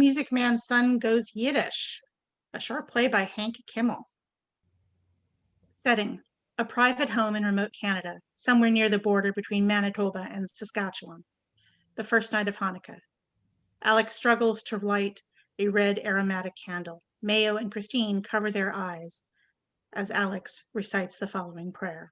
Music Man's Son Goes Yiddish, a short play by Hank Kimmel. Setting, a private home in remote Canada, somewhere near the border between Manitoba and Saskatchewan. The first night of Hanukkah. Alex struggles to light a red aromatic candle. Mayo and Christine cover their eyes as Alex recites the following prayer.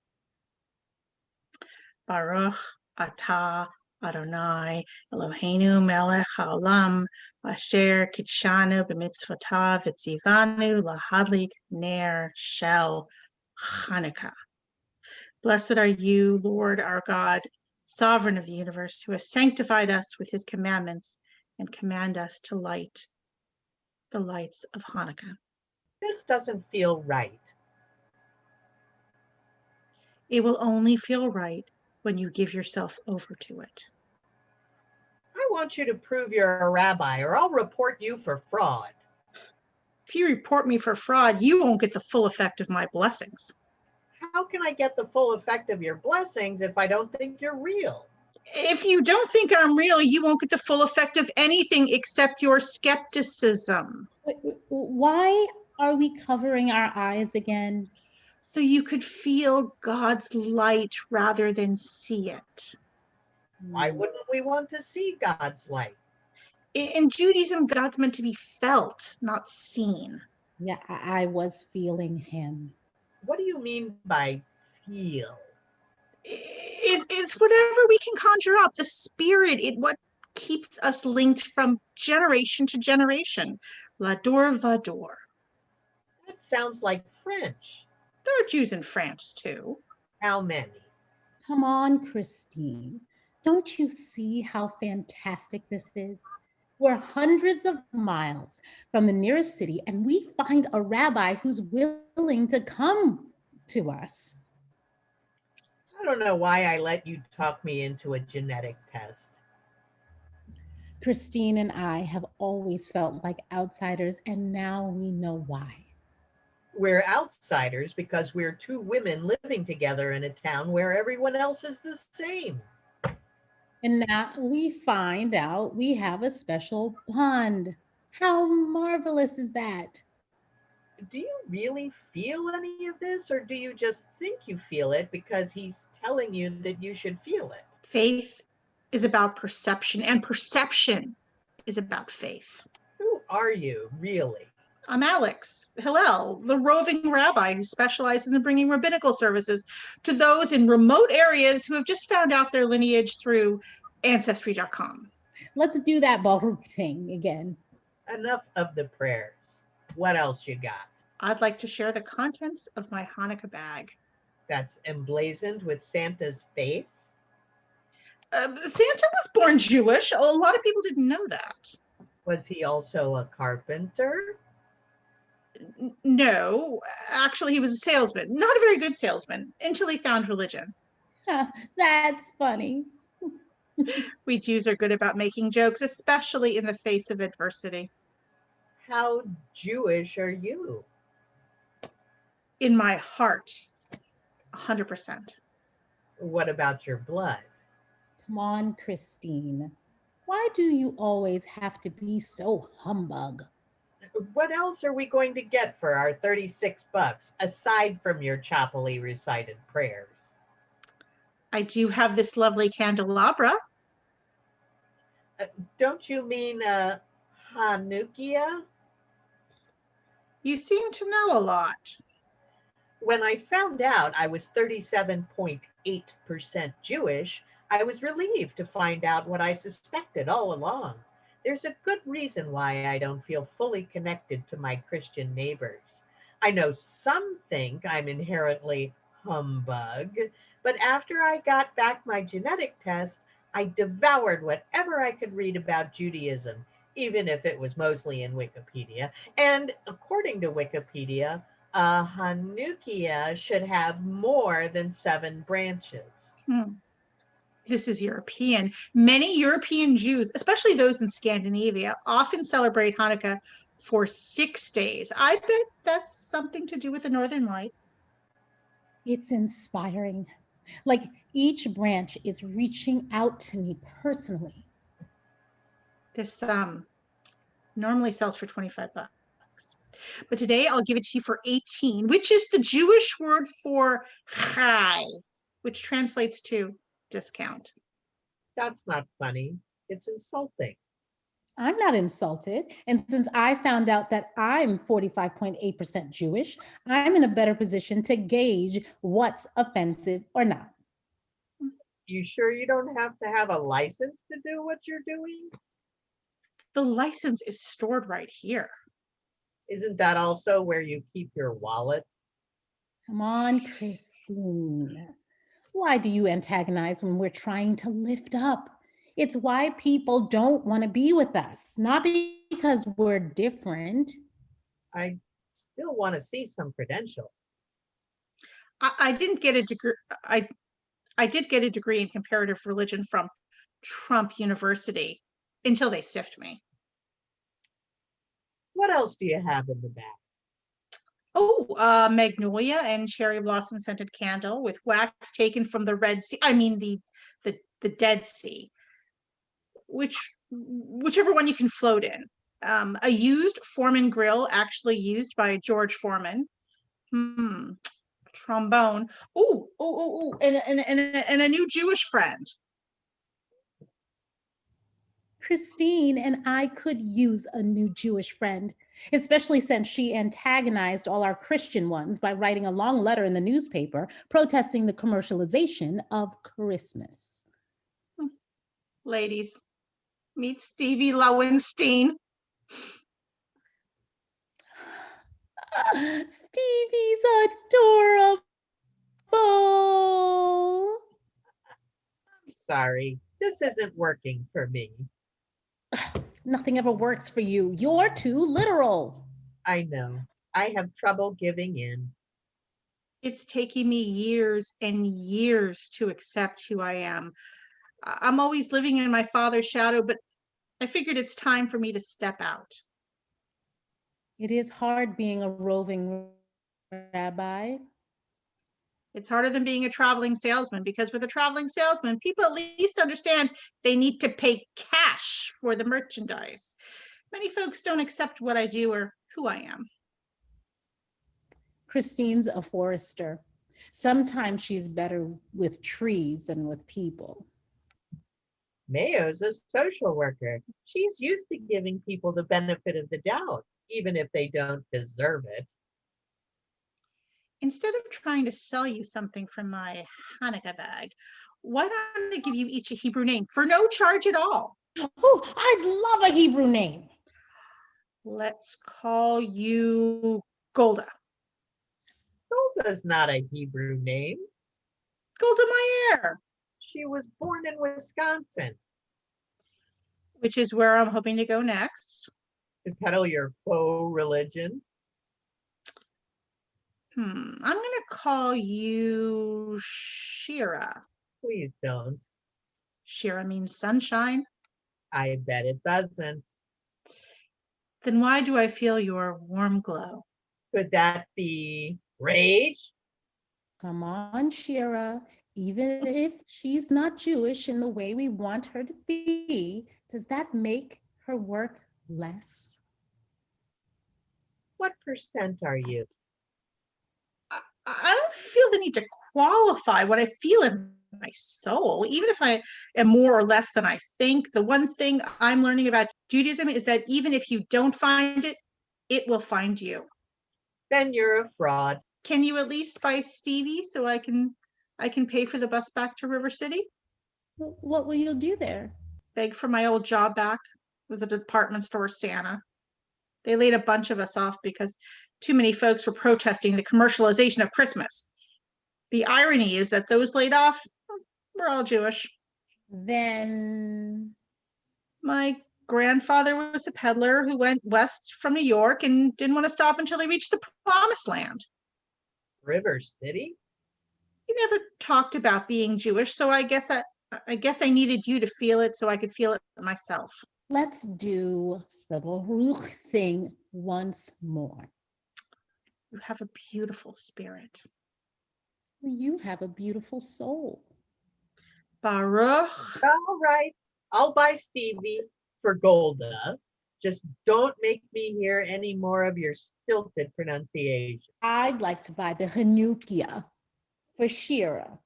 Baruch atah Adonai Eloheinu melech haolam asher kitshanu b'mitzvotav v'tzivanu lahadlik ner shel Hanukkah. Blessed are you, Lord our God, sovereign of the universe, who has sanctified us with his commandments and command us to light the lights of Hanukkah. This doesn't feel right. It will only feel right when you give yourself over to it. I want you to prove you're a rabbi, or I'll report you for fraud. If you report me for fraud, you won't get the full effect of my blessings. How can I get the full effect of your blessings if I don't think you're real? If you don't think I'm real, you won't get the full effect of anything except your skepticism. Why are we covering our eyes again? So you could feel God's light rather than see it. Why wouldn't we want to see God's light? In Judaism, God's meant to be felt, not seen. Yeah, I was feeling him. What do you mean by feel? It's whatever we can conjure up. The spirit, what keeps us linked from generation to generation. L'ador vador. That sounds like French. There are Jews in France too. How many? Come on, Christine. Don't you see how fantastic this is? We're hundreds of miles from the nearest city, and we find a rabbi who's willing to come to us. I don't know why I let you talk me into a genetic test. Christine and I have always felt like outsiders, and now we know why. We're outsiders because we're two women living together in a town where everyone else is the same. And now we find out we have a special bond. How marvelous is that? Do you really feel any of this, or do you just think you feel it because he's telling you that you should feel it? Faith is about perception, and perception is about faith. Who are you, really? I'm Alex Hillel, the roving rabbi who specializes in bringing rabbinical services to those in remote areas who have just found out their lineage through Ancestry.com. Let's do that Baruch thing again. Enough of the prayers. What else you got? I'd like to share the contents of my Hanukkah bag. That's emblazoned with Santa's face? Santa was born Jewish. A lot of people didn't know that. Was he also a carpenter? No, actually he was a salesman. Not a very good salesman until he found religion. That's funny. We Jews are good about making jokes, especially in the face of adversity. How Jewish are you? In my heart, 100%. What about your blood? Come on, Christine. Why do you always have to be so humbug? What else are we going to get for our $36 aside from your choppily recited prayers? I do have this lovely candelabra. Don't you mean Hanukkah? You seem to know a lot. When I found out I was 37.8% Jewish, I was relieved to find out what I suspected all along. There's a good reason why I don't feel fully connected to my Christian neighbors. I know some think I'm inherently humbug, but after I got back my genetic test, I devoured whatever I could read about Judaism, even if it was mostly in Wikipedia. And according to Wikipedia, Hanukkah should have more than 7 branches. This is European. Many European Jews, especially those in Scandinavia, often celebrate Hanukkah for 6 days. I bet that's something to do with the Northern Light. It's inspiring. Like each branch is reaching out to me personally. This Normally sells for 25 bucks. But today I'll give it to you for 18, which is the Jewish word for chai, which translates to discount. That's not funny. It's insulting. I'm not insulted. And since I found out that I'm 45.8% Jewish, I'm in a better position to gauge what's offensive or not. You sure you don't have to have a license to do what you're doing? The license is stored right here. Isn't that also where you keep your wallet? Come on, Christine. Why do you antagonize when we're trying to lift up? It's why people don't want to be with us, not because we're different. I still want to see some credential. I didn't get a degree. I did get a degree in comparative religion from Trump University until they stiffed me. What else do you have in the bag? Oh, magnolia and cherry blossom scented candle with wax taken from the Red Sea. I mean the Dead Sea. Whichever one you can float in. A used Foreman grill, actually used by George Foreman. Trombone. And a new Jewish friend. Christine and I could use a new Jewish friend, especially since she antagonized all our Christian ones by writing a long letter in the newspaper protesting the commercialization of Christmas. Ladies, meet Stevie Lowenstein. Stevie's adorable. I'm sorry, this isn't working for me. Nothing ever works for you. You're too literal. I know. I have trouble giving in. It's taking me years and years to accept who I am. I'm always living in my father's shadow, but I figured it's time for me to step out. It is hard being a roving rabbi. It's harder than being a traveling salesman, because with a traveling salesman, people at least understand they need to pay cash for the merchandise. Many folks don't accept what I do or who I am. Christine's a forester. Sometimes she's better with trees than with people. Mayo's a social worker. She's used to giving people the benefit of the doubt, even if they don't deserve it. Instead of trying to sell you something from my Hanukkah bag, why don't I give you each a Hebrew name for no charge at all? Oh, I'd love a Hebrew name. Let's call you Golda. Golda's not a Hebrew name. Golda Meir, She was born in Wisconsin. which is where I'm hoping to go next. To peddle your faux religion. I'm going to call you Shira. Please don't. Shira means sunshine. I bet it doesn't. Then why do I feel your warm glow? Could that be rage? Come on, Shira. Even if she's not Jewish in the way we want her to be, does that make her work less? What percent are you? I don't feel the need to qualify what I feel in my soul, even if I am more or less than I think. The one thing I'm learning about Judaism is that even if you don't find it, it will find you. Then you're a fraud. Can you at least buy Stevie so I can pay for the bus back to River City? What will you do there? Beg for my old job back. It was a department store Santa. They laid a bunch of us off because too many folks were protesting the commercialization of Christmas. The irony is that those laid off were all Jewish. Then My grandfather was a peddler who went west from New York and didn't want to stop until he reached the promised land. River City? He never talked about being Jewish, so I guess I needed you to feel it so I could feel it myself. let's do the Baruch thing once more. You have a beautiful spirit. You have a beautiful soul. Baruch. All right. I'll buy Stevie for Golda. Just don't make me hear any more of your stilted pronunciation. I'd like to buy the Hanukkah for Shira.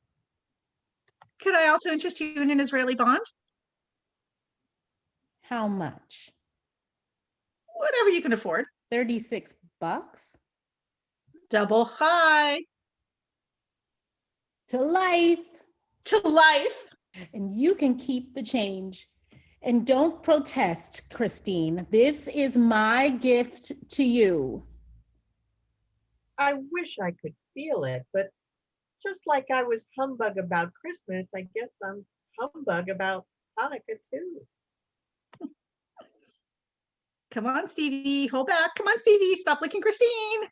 Could I also interest you in an Israeli bond? How much? Whatever you can afford. $36. Double high To life. to life. And you can keep the change. And don't protest, Christine. This is my gift to you. I wish I could feel it, but just like I was humbug about Christmas, I guess I'm humbug about Hanukkah too. Come on, Stevie. Hold back. Come on, Stevie. Stop licking Christine.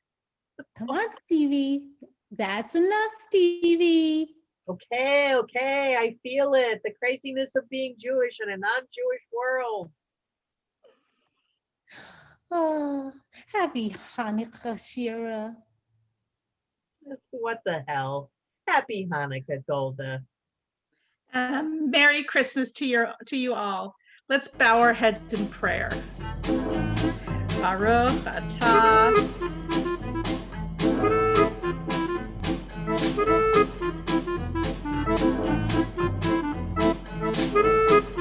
Come on, Stevie. That's enough, Stevie. Okay, I feel it. The craziness of being Jewish in a non-Jewish world. Oh, happy Hanukkah, Shira. What the hell? Happy Hanukkah, Golda. Merry Christmas to you all. Let's bow our heads in prayer. Baruch atah